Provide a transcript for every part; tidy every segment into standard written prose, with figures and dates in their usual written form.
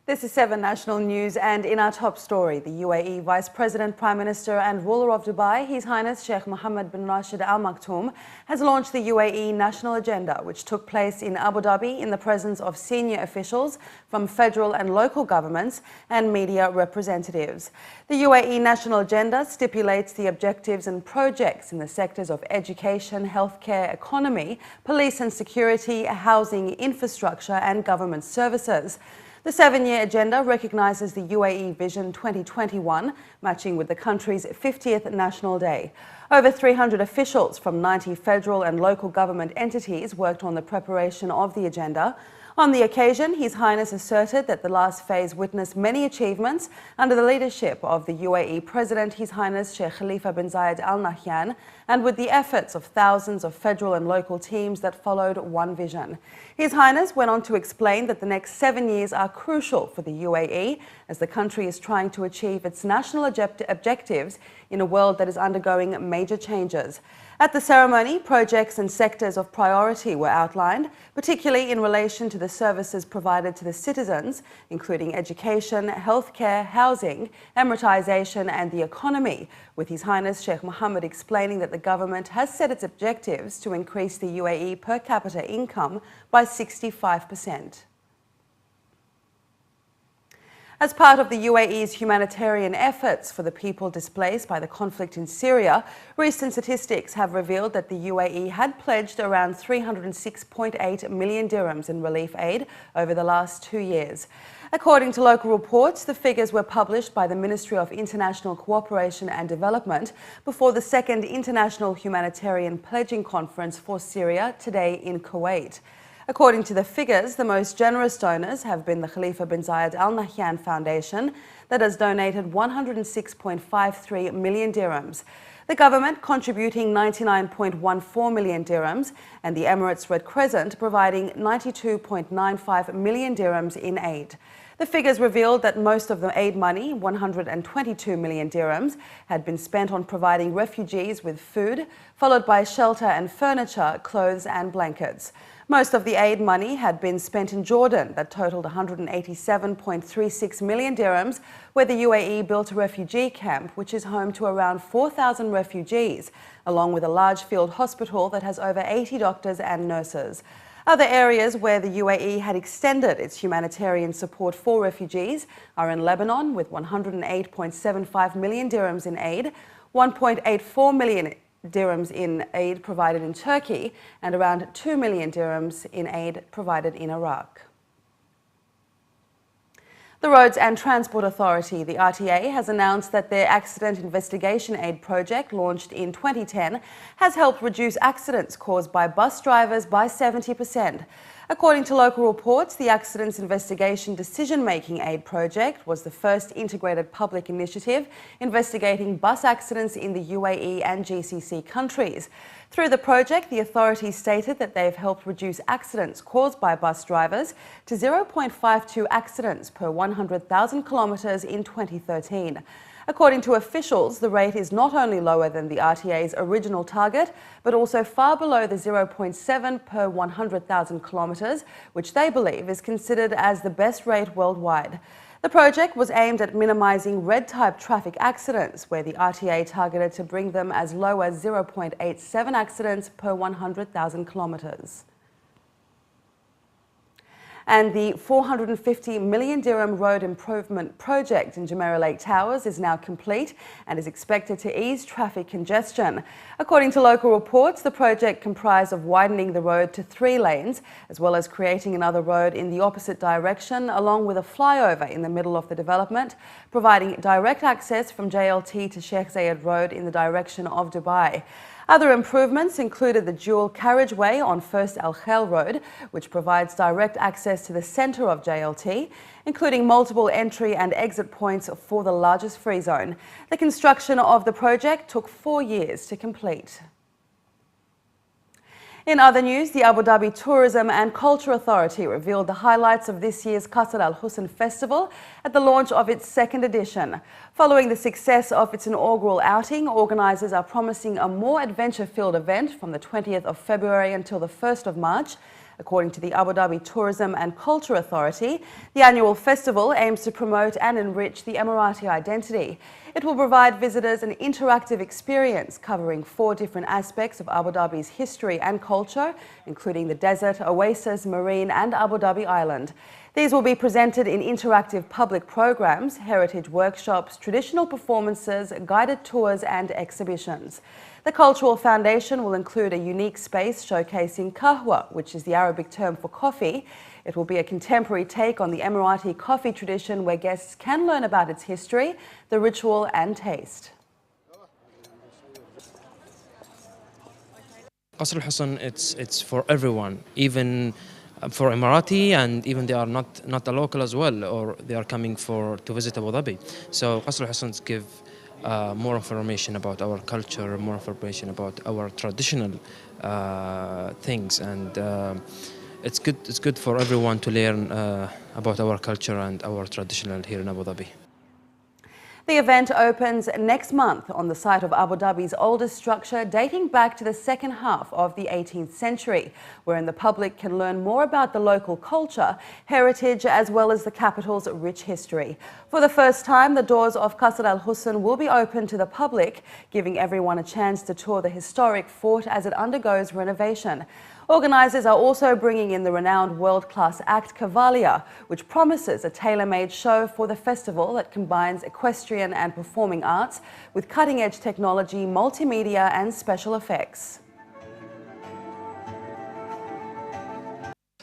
This is 7 National News, and in our top story, the UAE Vice President, Prime Minister and ruler of Dubai, His Highness Sheikh Mohammed bin Rashid Al Maktoum, has launched the UAE National Agenda, which took place in Abu Dhabi in the presence of senior officials from federal and local governments and media representatives. The UAE National Agenda stipulates the objectives and projects in the sectors of education, healthcare, economy, police and security, housing, infrastructure and government services. The 7-year agenda recognises the UAE Vision 2021, matching with the country's 50th National Day. Over 300 officials from 90 federal and local government entities worked on the preparation of the agenda. On the occasion, His Highness asserted that the last phase witnessed many achievements under the leadership of the UAE President, His Highness Sheikh Khalifa bin Zayed Al Nahyan, and with the efforts of thousands of federal and local teams that followed one vision. His Highness went on to explain that the next 7 years are crucial for the UAE as the country is trying to achieve its national objectives in a world that is undergoing major changes. At the ceremony, projects and sectors of priority were outlined, particularly in relation to the services provided to the citizens, including education, healthcare, housing, emiratization and the economy, with His Highness Sheikh Mohammed explaining that the government has set its objectives to increase the UAE per capita income by 65%. As part of the UAE's humanitarian efforts for the people displaced by the conflict in Syria, recent statistics have revealed that the UAE had pledged around 306.8 million dirhams in relief aid over the last 2 years. According to local reports, the figures were published by the Ministry of International Cooperation and Development before the second International Humanitarian Pledging Conference for Syria today in Kuwait. According to the figures, the most generous donors have been the Khalifa bin Zayed Al Nahyan Foundation that has donated 106.53 million dirhams. The government contributing 99.14 million dirhams and the Emirates Red Crescent providing 92.95 million dirhams in aid. The figures revealed that most of the aid money, 122 million dirhams, had been spent on providing refugees with food, followed by shelter and furniture, clothes and blankets. Most of the aid money had been spent in Jordan, that totaled 187.36 million dirhams, where the UAE built a refugee camp, which is home to around 4,000 refugees, along with a large field hospital that has over 80 doctors and nurses. Other areas where the UAE had extended its humanitarian support for refugees are in Lebanon, with 108.75 million dirhams in aid, 1.84 million dirhams in aid provided in Turkey, and around 2 million dirhams in aid provided in Iraq. The Roads and Transport Authority, the RTA, has announced that their Accident Investigation Aid project, launched in 2010, has helped reduce accidents caused by bus drivers by 70%. According to local reports, the Accidents Investigation Decision-Making Aid project was the first integrated public initiative investigating bus accidents in the UAE and GCC countries. Through the project, the authorities stated that they have helped reduce accidents caused by bus drivers to 0.52 accidents per 100,000 kilometres in 2013. According to officials, the rate is not only lower than the RTA's original target, but also far below the 0.7 per 100,000 kilometres, which they believe is considered as the best rate worldwide. The project was aimed at minimising red-type traffic accidents, where the RTA targeted to bring them as low as 0.87 accidents per 100,000 kilometres. And the 450 million dirham road improvement project in Jumeirah Lake Towers is now complete and is expected to ease traffic congestion. According to local reports, the project comprised of widening the road to 3 lanes, as well as creating another road in the opposite direction, along with a flyover in the middle of the development, providing direct access from JLT to Sheikh Zayed Road in the direction of Dubai. Other improvements included the dual carriageway on First Al Khel Road, which provides direct access to the centre of JLT, including multiple entry and exit points for the largest free zone. The construction of the project took 4 years to complete. In other news, the Abu Dhabi Tourism and Culture Authority revealed the highlights of this year's Qasr Al Hosn Festival at the launch of its 2nd edition. Following the success of its inaugural outing, organisers are promising a more adventure-filled event from the 20th of February until the 1st of March. According to the Abu Dhabi Tourism and Culture Authority, the annual festival aims to promote and enrich the Emirati identity. It will provide visitors an interactive experience covering 4 different aspects of Abu Dhabi's history and culture, including the desert, oasis, marine and Abu Dhabi Island. These will be presented in interactive public programs, heritage workshops, traditional performances, guided tours and exhibitions. The Cultural Foundation will include a unique space showcasing kahwa, which is the Arabic term for coffee. It will be a contemporary take on the Emirati coffee tradition where guests can learn about its history, the ritual and taste. Qasr Al Hosn, it's for everyone, even for Emirati, and even they are not a local as well, or they are coming to visit Abu Dhabi. So Qasr Al Hosn give more information about our culture, more information about our traditional things, and it's good for everyone to learn about our culture and our traditional here in Abu Dhabi. The event opens next month on the site of Abu Dhabi's oldest structure dating back to the second half of the 18th century, wherein the public can learn more about the local culture, heritage, as well as the capital's rich history. For the first time, the doors of Qasr Al Hosn will be open to the public, giving everyone a chance to tour the historic fort as it undergoes renovation. Organisers are also bringing in the renowned world-class act Cavalia, which promises a tailor-made show for the festival that combines equestrian and performing arts with cutting-edge technology, multimedia and special effects.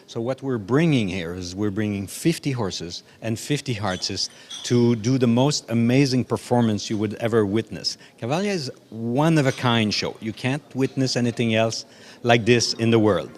So what we're bringing here is we're bringing 50 horses and 50 artists to do the most amazing performance you would ever witness. Cavalia is one-of-a-kind show. You can't witness anything else like this in the world.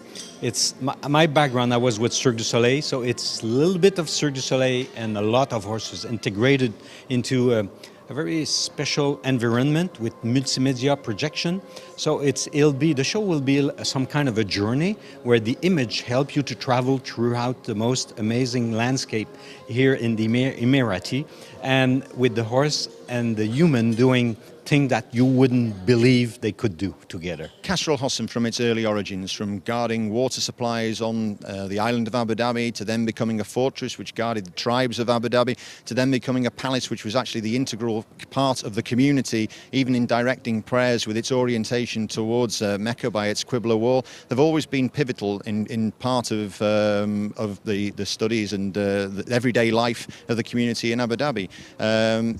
It's my background, I was with Cirque du Soleil, so it's a little bit of Cirque du Soleil and a lot of horses integrated into a very special environment with multimedia projection. So the show will be some kind of a journey where the image helps you to travel throughout the most amazing landscape here in the Emirati, and with the horse and the human doing things that you wouldn't believe they could do together. Qasr Al Hosn, from its early origins, from guarding water supplies on the island of Abu Dhabi, to then becoming a fortress which guarded the tribes of Abu Dhabi, to then becoming a palace which was actually the integral part of the community, even in directing prayers with its orientation towards Mecca by its Qibla wall. They've always been pivotal in part of the studies and the everyday life of the community in Abu Dhabi.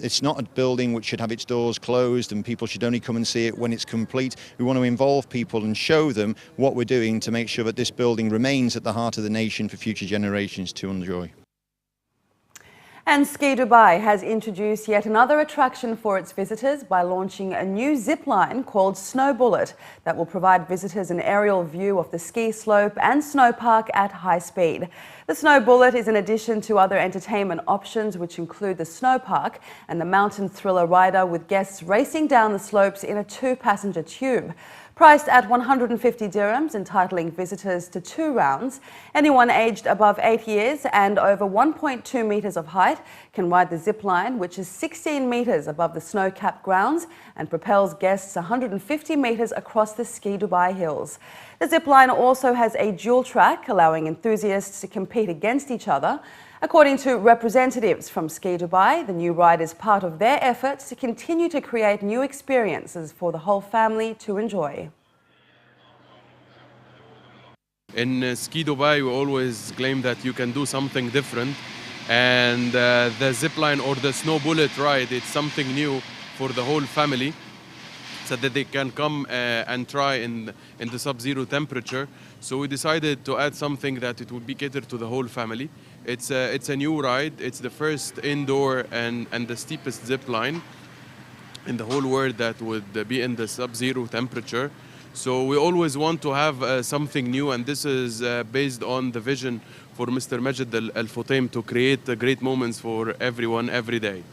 It's not a building which should have its doors closed and people should only come and see it when it's complete. We want to involve people and show them what we're doing to make sure that this building remains at the heart of the nation for future generations to enjoy. And Ski Dubai has introduced yet another attraction for its visitors by launching a new zip line called Snow Bullet that will provide visitors an aerial view of the ski slope and snow park at high speed. The Snow Bullet is in addition to other entertainment options which include the snow park and the mountain thriller rider with guests racing down the slopes in a 2-passenger tube. Priced at 150 dirhams, entitling visitors to 2 rounds, anyone aged above 8 years and over 1.2 metres of height can ride the zip line, which is 16 metres above the snow-capped grounds and propels guests 150 metres across the Ski Dubai hills. The zip line also has a dual track, allowing enthusiasts to compete against each other. According to representatives from Ski Dubai, the new ride is part of their efforts to continue to create new experiences for the whole family to enjoy. In Ski Dubai, we always claim that you can do something different, and the zipline or the Snow Bullet ride, it's something new for the whole family, so that they can come and try in the sub-zero temperature. So we decided to add something that it would be catered to the whole family. It's a new ride. It's the first indoor and the steepest zip line in the whole world that would be in the sub-zero temperature. So we always want to have something new, and this is based on the vision for Mr. Majid Al Futtaim to create great moments for everyone every day.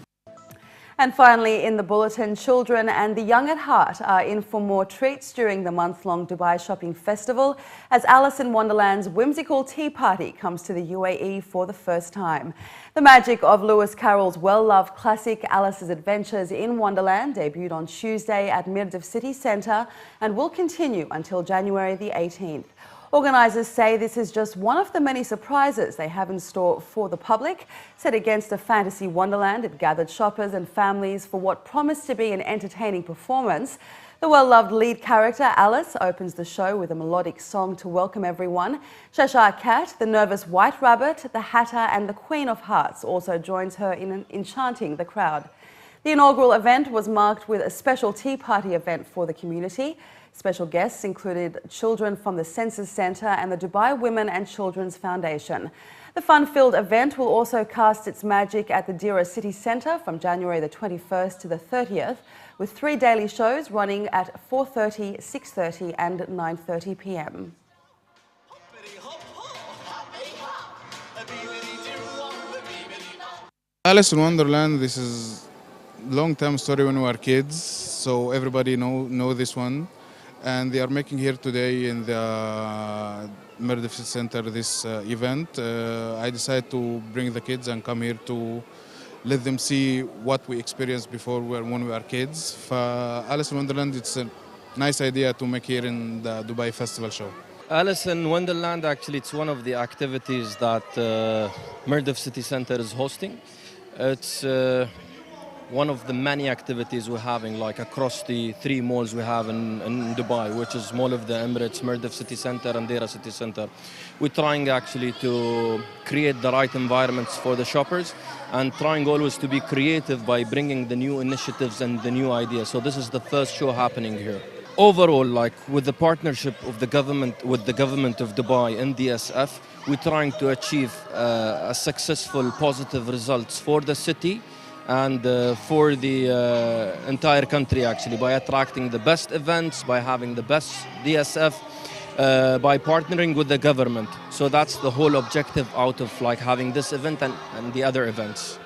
And finally, in the bulletin, children and the young at heart are in for more treats during the month-long Dubai Shopping Festival as Alice in Wonderland's whimsical tea party comes to the UAE for the first time. The magic of Lewis Carroll's well-loved classic Alice's Adventures in Wonderland debuted on Tuesday at Mirdif City Centre and will continue until January the 18th. Organisers say this is just one of the many surprises they have in store for the public. Set against a fantasy wonderland, it gathered shoppers and families for what promised to be an entertaining performance. The well-loved lead character, Alice, opens the show with a melodic song to welcome everyone. Cheshire Cat, the nervous White Rabbit, the Hatter and the Queen of Hearts also joins her in enchanting the crowd. The inaugural event was marked with a special tea party event for the community. Special guests included children from the Census Centre and the Dubai Women and Children's Foundation. The fun-filled event will also cast its magic at the Dira City Centre from January the 21st to the 30th, with 3 daily shows running at 4:30, 6:30 and 9:30 p.m. Alice in Wonderland, this is long-time story when we were kids, so everybody know this one. And they are making here today in the Dhabi Center this event. I decided to bring the kids and come here to let them see what we experienced before when we were kids. For Alice in Wonderland, it's a nice idea to make here in the Dubai Festival show. Alice in Wonderland, actually, it's one of the activities that Merdif City Center is hosting. It's one of the many activities we're having, like across the 3 malls we have in Dubai, which is Mall of the Emirates, Merdif City Center and Dira City Center. We're trying actually to create the right environments for the shoppers and trying always to be creative by bringing the new initiatives and the new ideas. So this is the first show happening here. Overall, like with the partnership of the government, with the government of Dubai and DSF, we're trying to achieve a successful, positive results for the city and for the entire country, actually, by attracting the best events, by having the best DSF, by partnering with the government. So that's the whole objective out of like having this event and the other events.